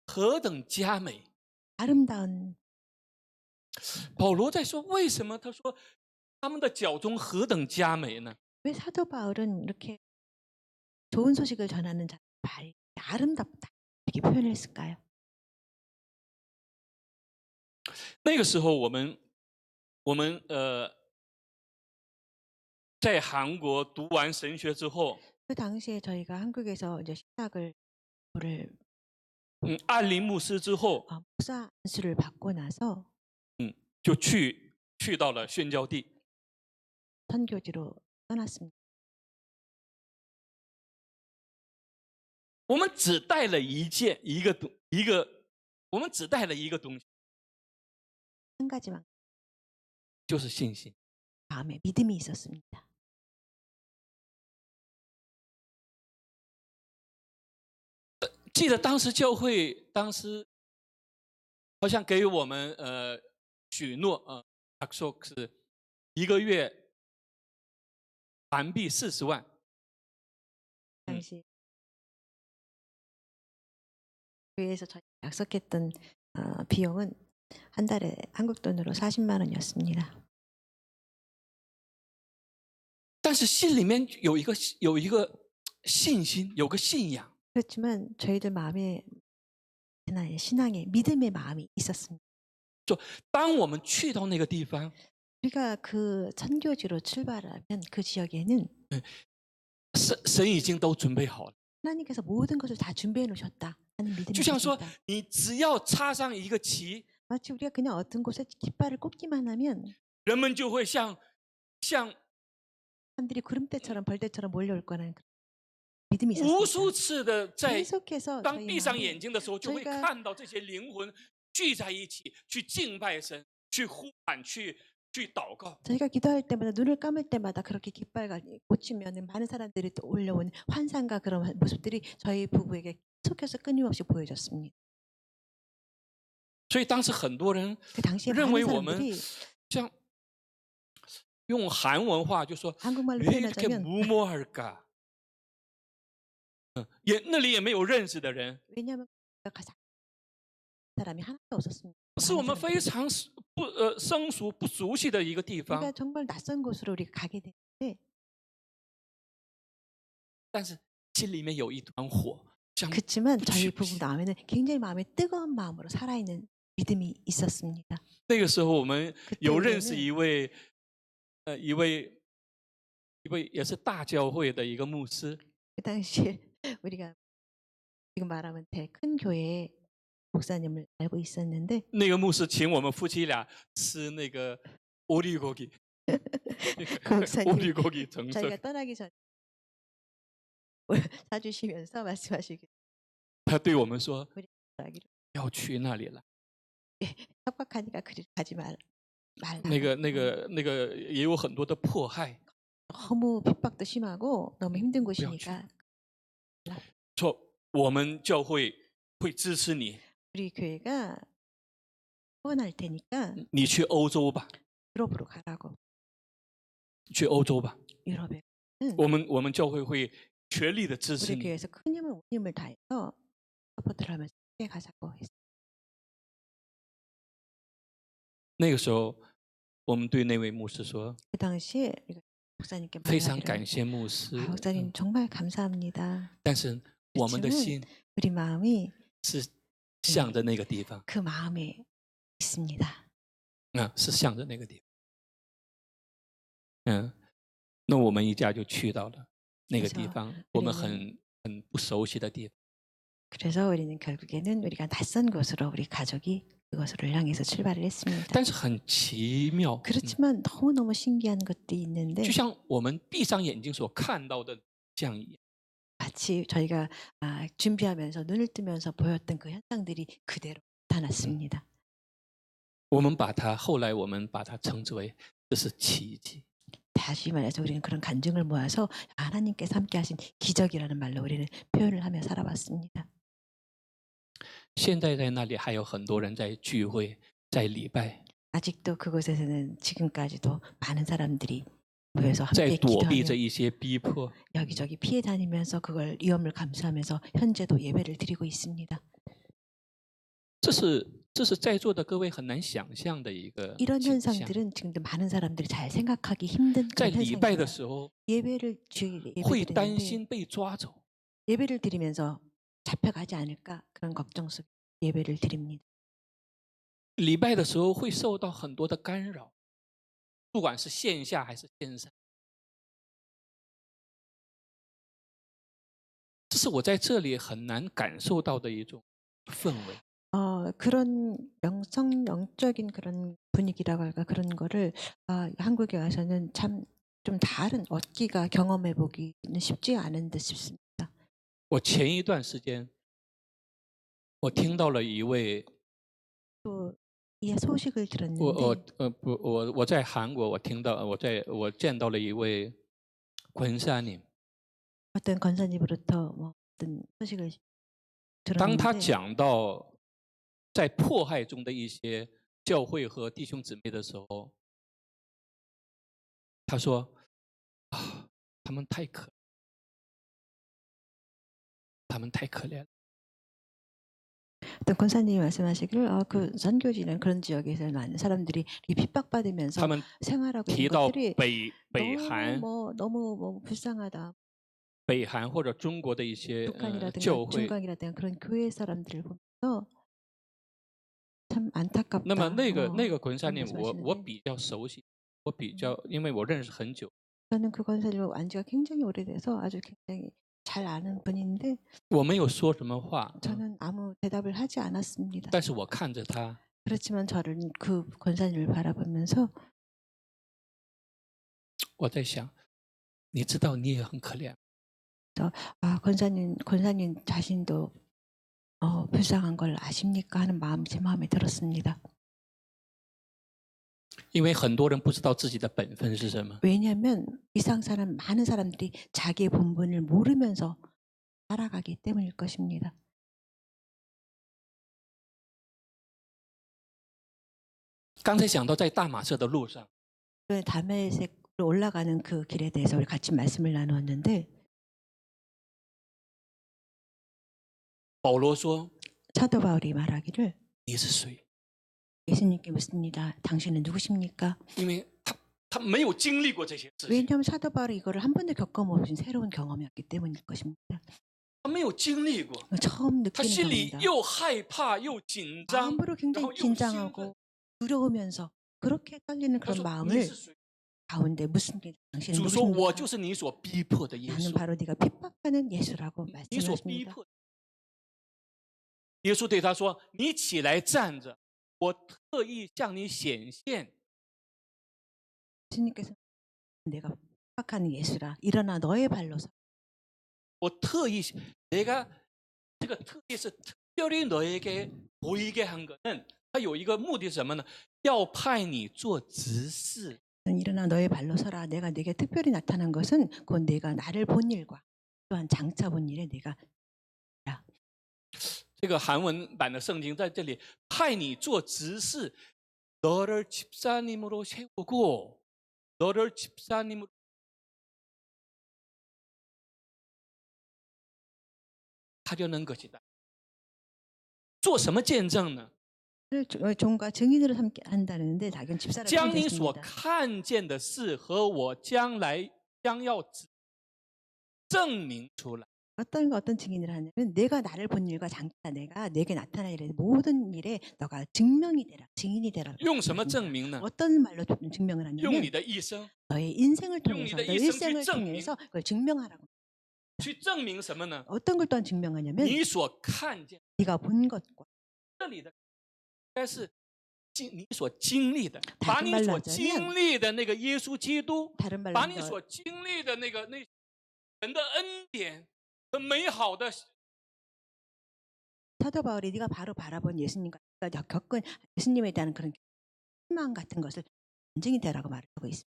何等佳美！ 아름다운 保罗在说，为什么他说他们的脚中何等佳美呢？ 왜 사도 바울은 이렇게 좋은 소식을 전하는 자들의 발이 아름답다 이렇게 표현했을까요? 那个时候我们在韩国读完神学之后， 그 당시에 저희가 한국에서 이제 신학을 를 安林牧师之后， 목사 안수를 받고 나서 就去到了宣教地。 선교지로 떠났습니다. 我们只带了我们只带了一个东西， 한 가지만 就是信心。 마음에 믿음이 있었습니다. 记得当时教会好像给我们许诺他说是一个月韩币40万。 당시 교회에서 저희 약속했던 비용은 한 달에 한국 돈으로 40만 원이었습니다. 但是心里面有一个信心，有个信仰。 그렇지만 저희들 마음에 하나의 신앙의 믿음의 마음이 있었습니다. 当我们去到那个地方， 우리가 그 선교지로 출발하면 그 지역에는 神已经都准备好了。 하나님께서 모든 것을 다 준비해 놓으셨다 하는 믿음이 就像说 있습니다. 你只要插上一个旗， 마치 우리가 그냥 어떤 곳에 깃발을 꽂기만 하면 人们就会像 사람들이 구름대처럼 벌떼처럼 몰려올 거라는 그런 믿음이 无数 있었습니다. 次的在 계속해서 当 저희 闭上 마음에 眼睛的时候，就会 저희가 看到这些灵魂聚在一起，去敬拜神，去呼喊，去去祷告。 저희가 기도할 때마다 눈을 감을 때마다 그렇게 깃발과 꽂히면 많은 사람들이 또 올려온 환상과 그런 모습들이 저희 부부에게 계속해서 끊임없이 보여졌습니다. 所以当时很多人 그 당시에 认 많은 为我们 사람들이 像用韩文话就说 한국말로 왜 이렇게 표현하자면 무모할까? 也那里也没有认识的人， 왜냐하면 가장 사람이 하나도 없었습니다. 是我 많은 们 사람들이. 非常生疏不熟悉的一个地 우리가 方， 정말 낯선 곳으로 우리가 가게 되는데 但是心里面有一团火，像 그렇지만 不 저희 去不 부부 行。 마음에는 굉장히 마음에 뜨거운 마음으로 살아있는 믿음이 있었습니다. 那个时候我们 그때 有认识 우리는 一位也是大教会的一个牧师， 그 당시에 우리가 지금 말하면 큰 교회의 목사님을 알고 있었는데 那个牧师请我们夫妻俩吃那个오리고기， 그 목사님 오리고기 정석。 저희가 떠나기 전에 사주시면서 말씀하시기를 他对我们说 바라기를 要去那里了。 협박하니까 그리 가지 말라. 那个也有很多的迫害， 너무 핍박도 심하고 너무 힘든 不要去。 곳이니까 说我们教会会支持你， 우리 교회가 후원할 테니까 你去欧洲吧， 유럽으로 가라고. 去欧洲吧。 유럽에 我们教会会全力的支持 우리 你。 교회에서 큰 힘을 온 힘을 다해서 서포트를 하면서 함께 가자고 했어요. 那个时候，我们对那位牧师说， 그 당시에 우리가 목사님께 非常 말하기를 感谢牧师， 목사님 정말 감사합니다. 但是我们的 그렇지만 心 우리 마음이 是向着那个地方， 그 마음에 있습니다. 是向着那个地方。那我们一家就去到了那个地方，我们很不熟悉的地方。 그래서 우리는 결국에는 우리가 낯선 곳으로 우리 가족이 그것으로 향해서 출발을 했습니다. 但是很奇妙， 그렇지만 너무너무 신기한 것도 있는데 就像我们闭上眼睛所看到的像一样。 마치 저희가 준비하면서 눈을 뜨면서 보였던 그 현상들이 그대로 나타났습니다. 后来我们把它称之为这是奇迹。 다시 말해서 우리는 그런 간증을 모아서 하나님께서 함께 하신 기적이라는 말로 우리는 표현을 하며 살아왔습니다. 现在在那里还有很多人在聚会，在礼拜， 아직도 그곳에서는 지금까지도 많은 사람들이 모여서 在 함께 躲避着 기도하며 一些逼迫。 여기저기 피해 다니면서 그걸 위험을 감수하면서 현재도 예배를 드리고 있습니다. 这是在座的各位很难想象的一个 이런 景象。 현상들은 지금도 많은 사람들이 잘 생각하기 힘든 在 그런 礼拜的 현상입니다. 时候， 예배를 会 예배 担 드리는데 心被抓走， 예배를 드리면서 잡혀가지 않을까 그런 걱정 속에 예배를 드립니다. 礼拜的时候会受到很多的干扰，不管是线下还是线上。这是我在这里很难感受到的一种氛围。 그런 영적인 그런 분위기라고 할까 그런 거를 한국에 와서는 참 좀 다른 얻기가 경험해 보기는 쉽지 않은 듯 싶습니다. 我前一段时间，我听到了一位， 또 이 소식을 들었는데 我在韩国，我见到了一位권사님。 어떤 권사님으로부터 뭐 어떤 소식을 当他 들었는데 讲到在迫害中的一些教会和弟兄姊妹的时候，他说：“他们太可怜了。” 어떤 권사님이 말씀하시기를 그 선교지는 그런 지역에서 많은 사람들이 핍박받으면서 他们 생활하고 提 있는 到 것들이 北韩 너무 불쌍하다. 北韩或者中国的一些 북한이라든가 教会， 중국이라든가 그런 교회 사람들을 보면서 참 안타깝다. 那么那个권사님， 그런 我 말씀하시는데 比较熟悉，因为我认识很久。 저는 그 권사님을 안 지가 굉장히 오래돼서 아주 굉장히 잘 아는 분인데 我没有说什么话， 저는 아무 대답을 하지 않았습니다. 但是我看着他， 그렇지만 저는 그 권사님을 바라보면서 我在想，你知道你也很可怜。 권사님 자신도 불쌍한 걸 아십니까 하는 마음 제 마음에 들었습니다. 因为很多人不知道自己的本分是什么。 왜냐하면 많은 사람들이 자기의 본분을 모르면서 살아가기 때문일 것입니다. 刚才讲到在大马色的路上， 다메섹으로 올라가는 그 길에 대해서 우리 같이 말씀을 나누었는데 保罗说 사도 바울이 말하기를 你是谁？ 예수님께 묻습니다. 당신은 누구십니까? 因为他没有经历过这些事情， 왜냐하면 사도 바울이 이거를 한 번도 겪어보신 새로운 경험이었기 때문일 것입니다. 他没有经历过， 처음 他 느끼는 心里 겁니다. 又害怕又紧张， 마음으로 然 굉장히 后又兴奋。 긴장하고 두려우면서 그렇게 떨리는 他 그런 说你 마음을 是谁？ 가운데 묻습니다. 당신은 主说我 누구십니까? 就是你所逼迫的耶 나는 稣， 바로 네가 핍박하는 예수라고 你所逼 말씀하십니다. 迫。耶稣对他说：“你起来站着，我特意向你显现。” 예수님께서 내가 핍박하는 예수라 일어나 너의 발로 서. 我特意， 내가 这个特意是特别너에게 보이게 한 거는 它有一个目的是什么呢？要派你做执事。 일어나 너의 발로 서라. 내가 네게 특별히 나타난 것은 곧 내가 나를 본 일과 또한 장차 본 일에 내가 这个韩文版的圣经在这里派你做执事， 너를 집사님으로 세우고 너를 집사님으로 하려는 것이다. 做什么见证呢？ 종과 증인으로 삼게 한다는데 당연 집사를 将你所 되겠습니다. 看见的事和我将来将要证明出来。 어떤 증인을 하냐면 내가 나를 본 일과 장차 내가 내게 나타날 일에 모든 일에 너가 증명이 되라. 증인이 되라. 用什么证明呢？ 어떤 말로 증명을 用 하냐면 你的一生 너의 인생을 통해서 용 너의 니的一生 일생을 去证明。 통해서 그걸 증명하라고. 去证明什么呢？ 어떤 걸 또한 증명하냐면 你所看见 네가 본 것과 这里的应该是你所经历的， 다른 把你 말로 所 하자면 经历的那个耶稣基督， 다른 말로 把你 하면 所经历的那神的恩典和美好的 사도 바울이 네가 바로 바라본 예수님과 네가 겪은 예수님에 대한 그런 희망 같은 것을 인증이 되라고 말하고 있습니다.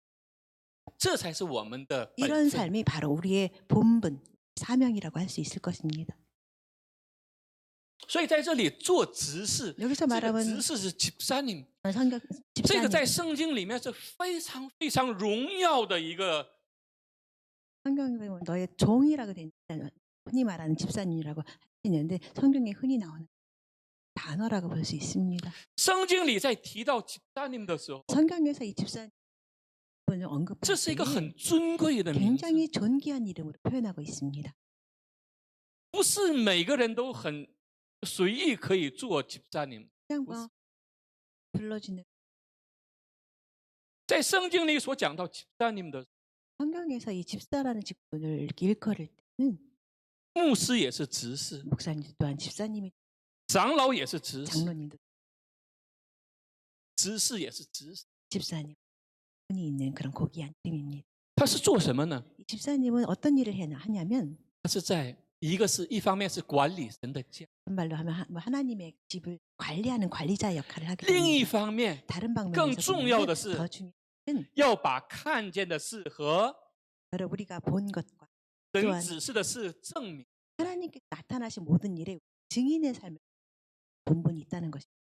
这才是我们的本 이런 分。 삶이 바로 우리의 본분, 사명이라고 할 수 있을 것입니다. 所以在这里做执事， 여기서 这个 말하면 执事是집사님， 성경 这个 집사님, 在圣经里面是非常非常荣耀的一个 성경에 보면 너의 종이라고 된 흔히 말하는 집사님이라고 하시는데 성경에 흔히 나오는 단어라고 볼 수 있습니다. 圣经里在提到집사님的时候， 성경에서 이 집사님을 这 언급할 是一个 때 很尊贵的名字， 굉장히 존귀한 이름으로 표현하고 있습니다. 不是每个人都很随意可以做집사님。 그냥 뭐 불러지는 在圣经里所讲到집사님的 성경에서 이 집사라는 직분을 이렇게 일컬을 때는 牧师也是执事， 목사님 또한 집사님이 长老也是执事， 장로님도 执事也是执事。 집사님 분이 있는 그런 고귀한 이름입니다. 他是做什么呢？ 이 집사님은 어떤 일을 하냐면 他是在一方面是管理神的家， 그런 말로 하면 하나님의 집을 관리하는 관리자 역할을 하게 另一 됩니다. 方面 다른 更 방면에서 重要的 보면 是 더 중요한 要把看见的事和 바로 우리가 본 것과 神 또한 指示的事证明。 하나님께서 나타나신 모든 일에 증인의 삶을 본분이 있다는 것입니다.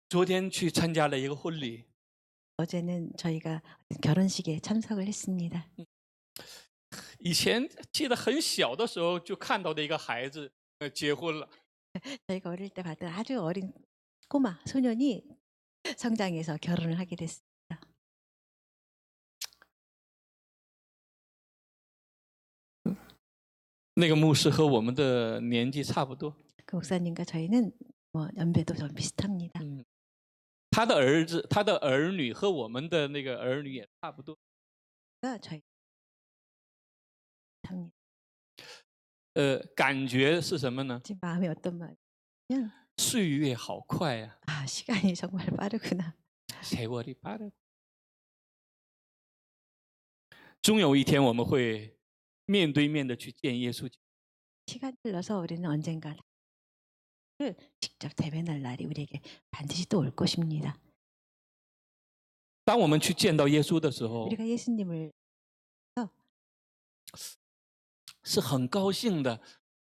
昨天去参加了一个婚礼， 어제는 저희가 결혼식에 참석을 했습니다. 以前记得很小的时候就看到的一个孩子结婚了， 저희가 어릴 때 봤던 아주 어린 꼬마 소년이 성장해서 결혼을 하게 됐습니다. 那个牧师和我们的年纪差不多， 그 목사님과 저희는 뭐 연배도 좀 비슷합니다. 他的儿子、他的儿女和我们的那个儿女也差不多。 저희 합니다. 感觉是什么呢？ 지금 마음이 어떤 마음이냐면 岁月好快呀、 아 시간이 정말 빠르구나. 세월이 빠르. 终有一天我们会面对面的去见耶稣。 시간 흘러서 우리는 언젠가 그리스도를 직접 대면할 날이 우리에게 반드시 또 올 것입니다. 当我们去见到耶稣的时候， 우리가 예수님을 是很高兴的。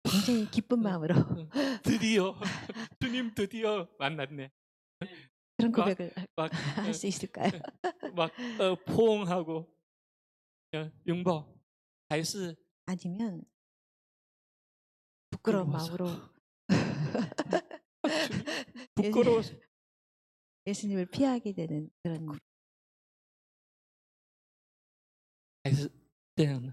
굉장히 기쁜 마음으로 드디어 주님 드디어 만났네. 그런 막, 고백을 막, 할 수 있을까요? 막 포옹하고拥抱，还是 아니면 부끄러운 부끄러워서. 마음으로 주님, 부끄러워서. 예수님을 피하게 되는 그런 还是这样的？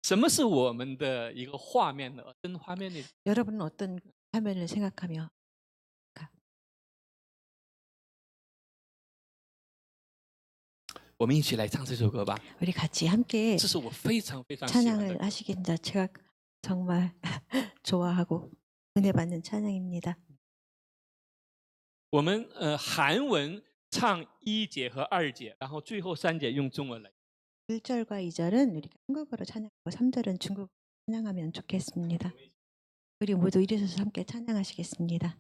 什么是我们的一个画面呢？跟画面里， 여러분은 어떤 화면을 생각하며 我们一起来唱这首歌吧。 우리 같이 함께 这是我非常非常喜欢的 찬양을 歌。 하시긴 자체가 정말 좋아하고 은혜 받는 찬양입니다. 我们韩文唱1节和2节，然后最后3节用中文来。 1절과 2절은 우리가 한국어로 찬양하고 3절은 중국어로 찬양하면 좋겠습니다. 우리 모두 일어서서 함께 찬양하시겠습니다.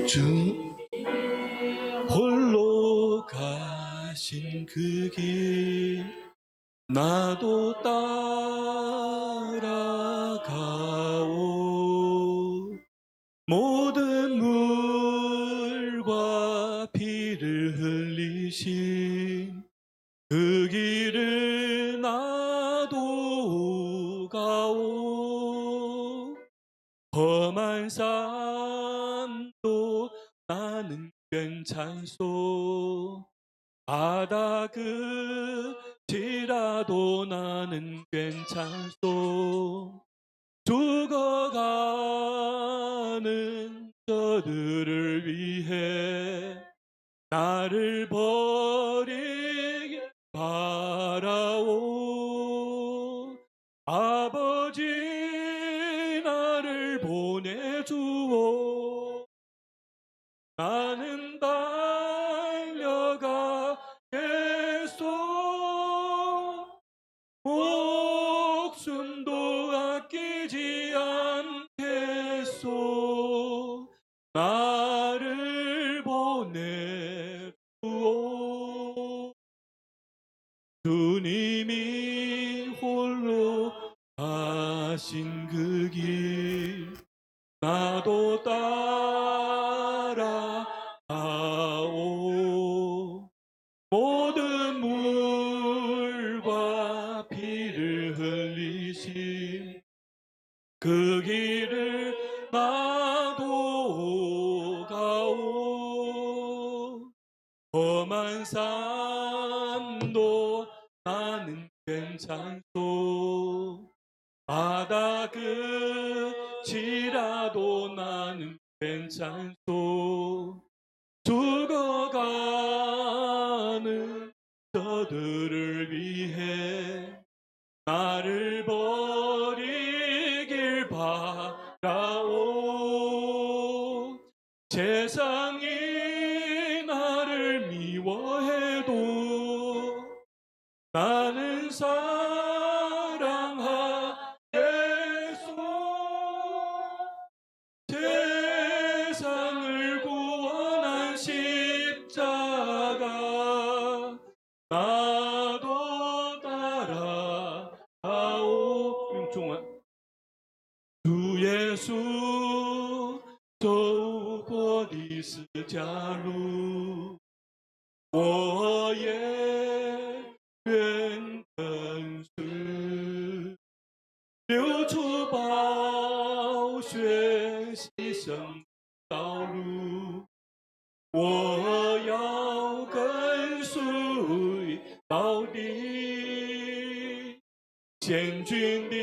주 홀로 가신 그 길 나도 따라가오. 모든 물과 피를 흘리신 그 길을 나도 가오. 험한 산도 나는 괜찮소. 바다 끝이라도 나는 괜찮소. 죽어가는 저들을 위해 나를 버리기 바라오. 아버지 나를 보내주오. 나는 달려가겠소. 목숨도 아끼지 않겠소. 나를 보내주오. 주님이 홀로 가신 그 길 나도 따라가오. 모든 물과 피를 흘리신 그 길을 나도 가오. 험한 산도 나는 괜찮소. 바다 끝이라도 나는 괜찮소. 죽어가는 저들을 위해 나를 버리길 바라오. 세상이 나를 미워해도 나는 사랑하겠소. 세상을 구원한 십자가 나도 따라가오. 용종원 주 예수走过的十架路，我也愿跟随，流出宝血牺牲道路，我要跟随到底。千军的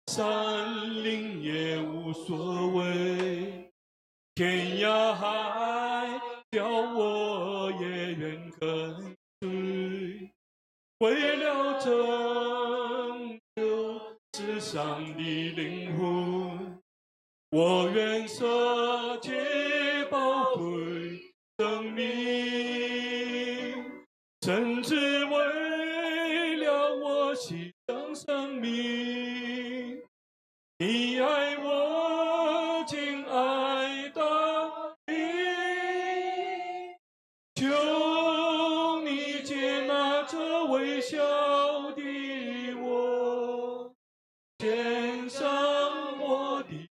山岭也无所谓，天涯海角我也愿跟随。为了这世上的灵魂，我愿舍弃宝贵生命，甚至为了我牺牲生命。你爱我，亲爱的你，求你接纳这微小的我，献上我的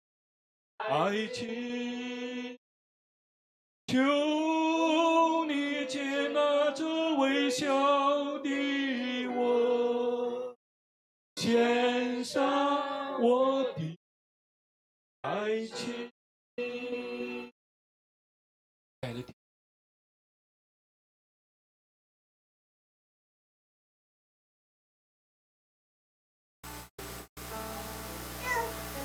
爱情。求你接纳这微小的我，献上我的爱情。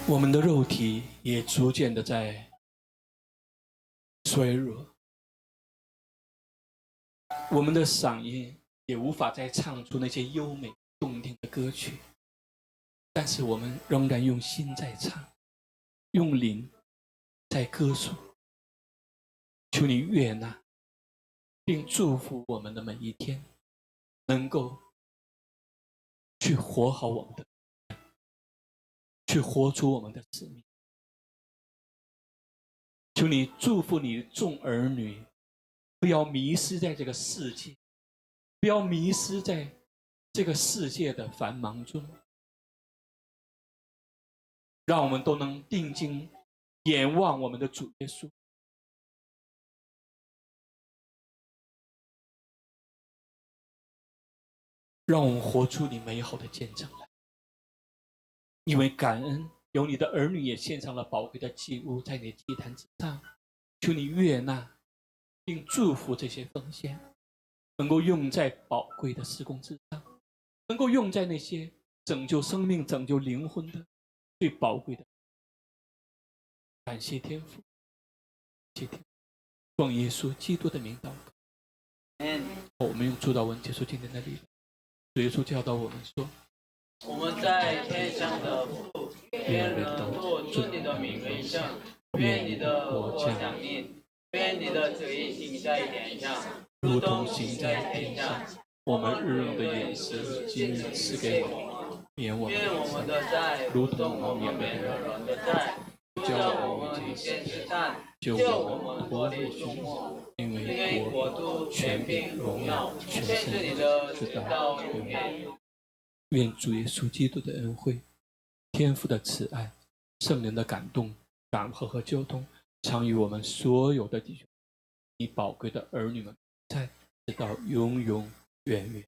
我们的肉体也逐渐的在衰弱，我们的嗓音也无法再唱出那些优美动听的歌曲，但是我们仍然用心在唱，用灵在歌颂。求你悦纳并祝福我们的每一天，能够去活好我们的，去活出我们的使命。求你祝福你众儿女，不要迷失在这个世界，不要迷失在这个世界的繁忙中，让我们都能定睛眼望我们的主耶稣。让我们活出你美好的见证来，因为感恩有你的儿女也献上了宝贵的祭物在你的祭坛之上，求你悦纳并祝福这些奉献，能够用在宝贵的事工之上，能够用在那些拯救生命、拯救灵魂的最宝贵的。感谢天父，谢天父，奉耶稣基督的名祷告。我们用主祷文结束今天的礼拜。主耶稣教导我们说：“我们在天上的父，愿人都尊你的名为圣，愿你的国降临，愿你的旨意行在天上，如同行在天上。我们日用的饮食，今日赐给我们，免我们的债，如同我们免了人的债，不叫我们见试探，救我们脱离凶恶。因为国度、权柄、荣耀，全是你的，直到永远。”愿主耶稣基督的恩惠、天父的慈爱、圣灵的感动、感化和交通，常与我们所有的弟兄、你宝贵的儿女们在，直到永永远远。